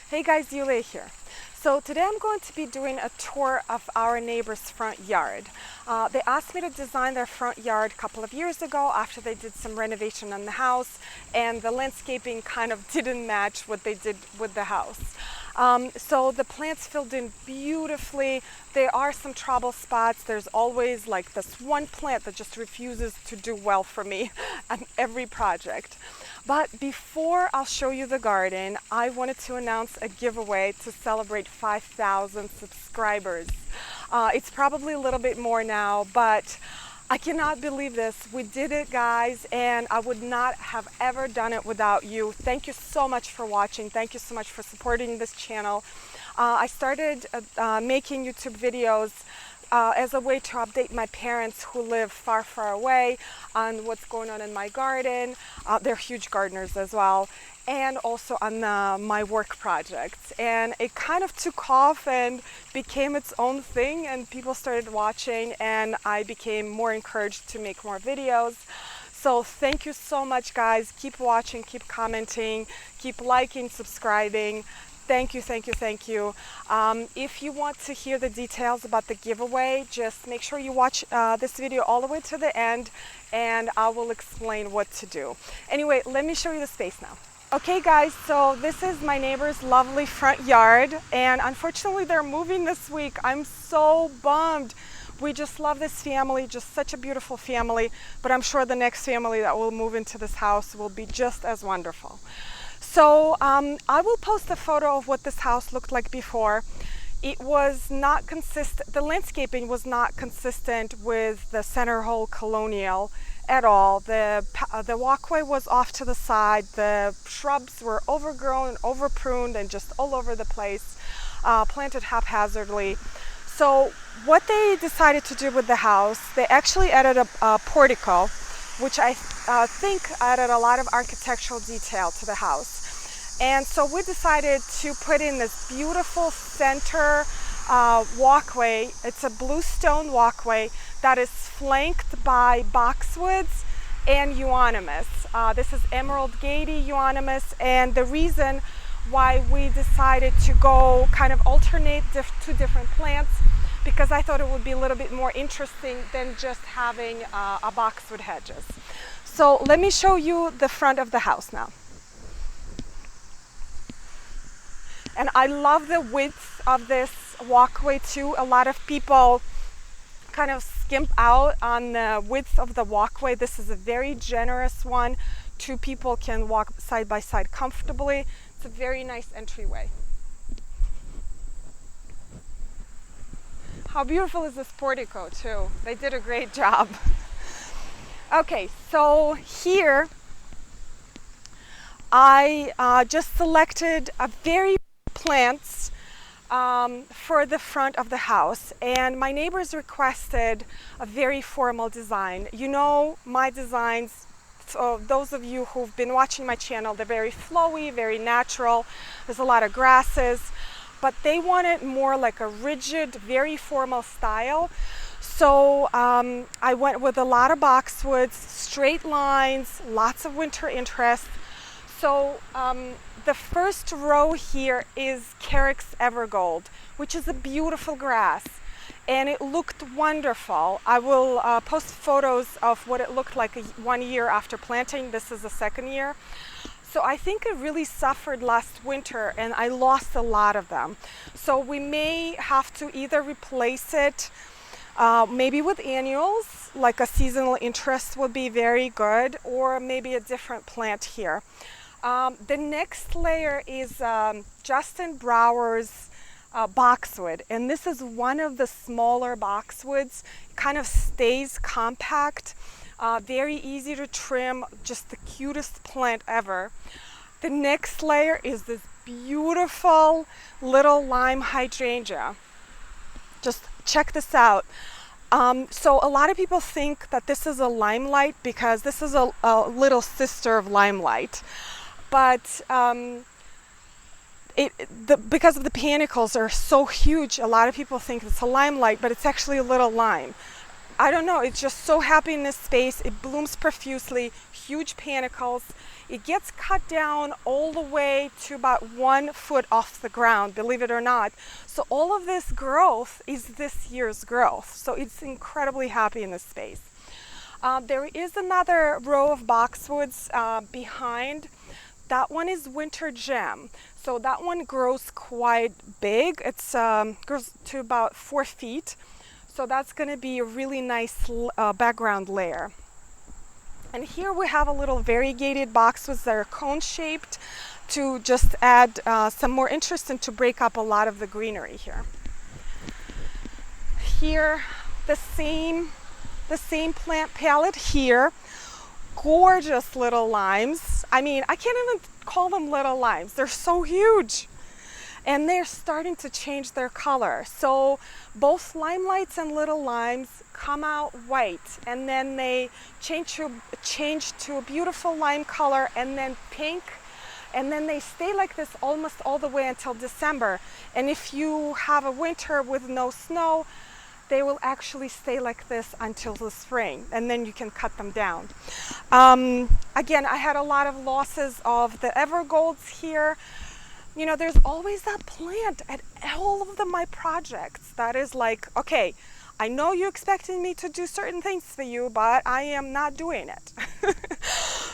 Hey guys, Yuliya here. So today I'm going to be doing a tour of our neighbor's front yard. They asked me to design their front yard a couple of years ago after they did some renovation on the house, and the landscaping kind of didn't match what they did with the house. So the plants filled in beautifully. There are some trouble spots. There's always like this one plant that just refuses to do well for me on every project. But before I'll show you the garden, I wanted to announce a giveaway to celebrate 5,000 subscribers. It's probably a little bit more now, but I cannot believe this. We did it, guys, and I would not have ever done it without you. Thank you so much for watching. Thank you so much for supporting this channel. I started making YouTube videos as a way to update my parents who live far, far away on what's going on in my garden. They're huge gardeners as well, and also on my work projects. And it kind of took off and became its own thing, and people started watching, and I became more encouraged to make more videos. So thank you so much, guys. Keep watching, keep commenting, keep liking, subscribing. Thank you, thank you, thank you. If you want to hear the details about the giveaway, just make sure you watch this video all the way to the end, and I will explain what to do. Anyway, let me show you the space now. Okay guys, so this is my neighbor's lovely front yard, and unfortunately they're moving this week. I'm so bummed. We just love this family, just such a beautiful family, but I'm sure the next family that will move into this house will be just as wonderful. So I will post a photo of what this house looked like before. It was not consistent, the landscaping was not consistent with the center hall colonial at all. The walkway was off to the side, the shrubs were overgrown, overpruned, and just all over the place, planted haphazardly. So what they decided to do with the house, they actually added a portico, which I think added a lot of architectural detail to the house. And so we decided to put in this beautiful center walkway. It's a blue stone walkway that is flanked by boxwoods and euonymus. This is emerald gady euonymus, and the reason why we decided to go kind of alternate two different plants, because I thought it would be a little bit more interesting than just having a boxwood hedges. So let me show you the front of the house now. And I love the width of this walkway too. A lot of people kind of skimp out on the width of the walkway. This is a very generous one. Two people can walk side by side comfortably. It's a very nice entryway. How beautiful is this portico too? They did a great job. Okay, so here I just selected a very plants for the front of the house, and my neighbors requested a very formal design. You know my designs, so those of you who've been watching my channel, they're very flowy, very natural. There's a lot of grasses, but they wanted more like a rigid, very formal style. So I went with a lot of boxwoods, straight lines, lots of winter interest. So the first row here is Carrick's Evergold, which is a beautiful grass, and it looked wonderful. I will post photos of what it looked like 1 year after planting. This is the second year. So I think it really suffered last winter, and I lost a lot of them. So we may have to either replace it maybe with annuals, like a seasonal interest would be very good, or maybe a different plant here. The next layer is Justin Brower's boxwood, and this is one of the smaller boxwoods. It kind of stays compact, very easy to trim, just the cutest plant ever. The next layer is this beautiful little lime hydrangea. Just check this out. So a lot of people think that this is a limelight because this is a little sister of limelight. But because of the panicles are so huge, a lot of people think it's a limelight, but it's actually a little lime. I don't know, it's just so happy in this space. It blooms profusely, huge panicles. It gets cut down all the way to about 1 foot off the ground, believe it or not. So all of this growth is this year's growth. So it's incredibly happy in this space. There is another row of boxwoods behind. That one is winter gem. So that one grows quite big. It's grows to about 4 feet. So that's going to be a really nice background layer. And here we have a little variegated boxwoods that are cone shaped to just add some more interest and to break up a lot of the greenery here. Here, the same plant palette here. Gorgeous little limes. I mean, I can't even call them little limes. They're so huge. And they're starting to change their color. So both limelights and little limes come out white, and then they change to a beautiful lime color, and then pink, and then they stay like this almost all the way until December. And if you have a winter with no snow, they will actually stay like this until the spring, and then you can cut them down. Again, I had a lot of losses of the evergolds here. You know, there's always that plant at all of my projects that is like, okay, I know you expected me to do certain things for you, but I am not doing it.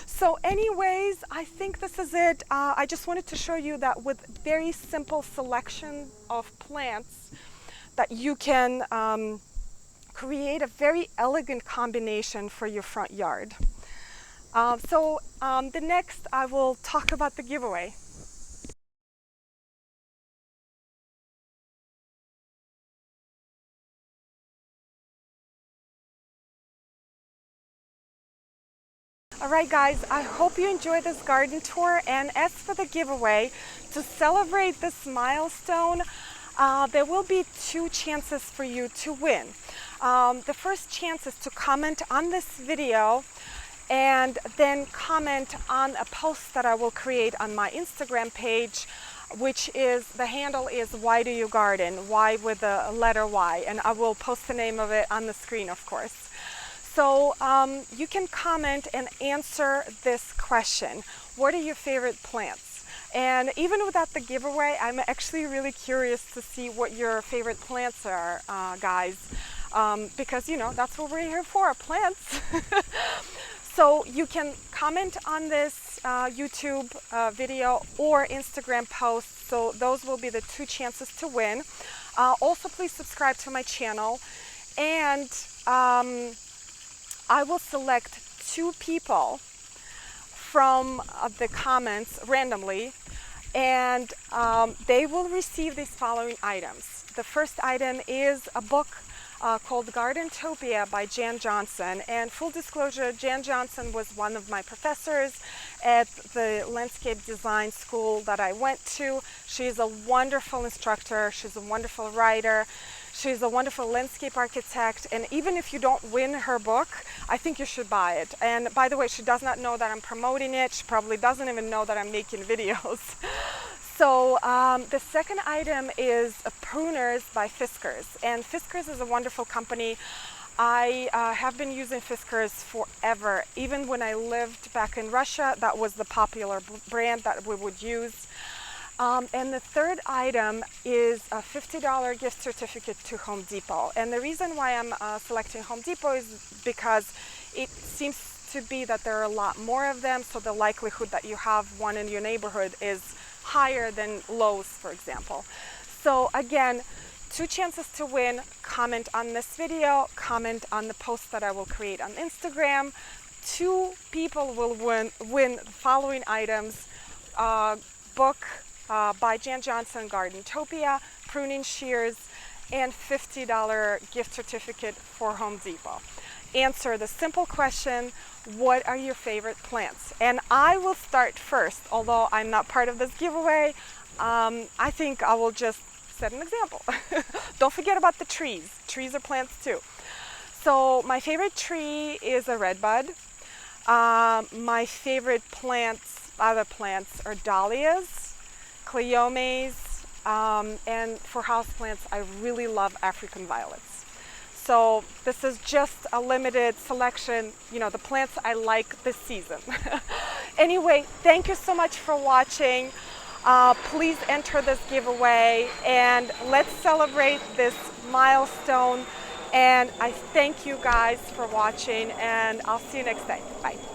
So anyways, I think this is it. I just wanted to show you that with very simple selection of plants that you can create a very elegant combination for your front yard. The next I will talk about the giveaway. Alright guys, I hope you enjoyed this garden tour, and as for the giveaway, to celebrate this milestone, there will be 2 chances for you to win. The first chance is to comment on this video and then comment on a post that I will create on my Instagram page, which is, the handle is Why Do You Garden? Y with the letter Y, and I will post the name of it on the screen, of course. So you can comment and answer this question. What are your favorite plants? And even without the giveaway, I'm actually really curious to see what your favorite plants are, guys. Because, you know, that's what we're here for, plants. So you can comment on this YouTube video or Instagram post. So those will be the 2 chances to win. Also, please subscribe to my channel. And I will select 2 people from the comments randomly, and they will receive these following items. The first item is a book called Gardentopia by Jan Johnsen. And full disclosure, Jan Johnsen was one of my professors at the landscape design school that I went to. She's a wonderful instructor. She's a wonderful writer. She's a wonderful landscape architect, and even if you don't win her book, I think you should buy it. And by the way, she does not know that I'm promoting it. She probably doesn't even know that I'm making videos. So the second item is Pruners by Fiskars, and Fiskars is a wonderful company. I have been using Fiskars forever. Even when I lived back in Russia, that was the popular brand that we would use. And the third item is a $50 gift certificate to Home Depot. And the reason why I'm selecting Home Depot is because it seems to be that there are a lot more of them, so the likelihood that you have one in your neighborhood is higher than Lowe's, for example. So again, 2 chances to win. Comment on this video, comment on the post that I will create on Instagram. 2 people will win the following items: book by Jan Johnsen, Gardentopia, pruning shears, and $50 gift certificate for Home Depot. Answer the simple question, what are your favorite plants? And I will start first, although I'm not part of this giveaway. I think I will just set an example. Don't forget about the trees. Trees are plants too. So my favorite tree is a redbud. My favorite plants, other plants, are dahlias, cleomes, and for houseplants, I really love African violets. So this is just a limited selection, you know, the plants I like this season. Anyway, thank you so much for watching. Please enter this giveaway and let's celebrate this milestone. And I thank you guys for watching, and I'll see you next time. Bye.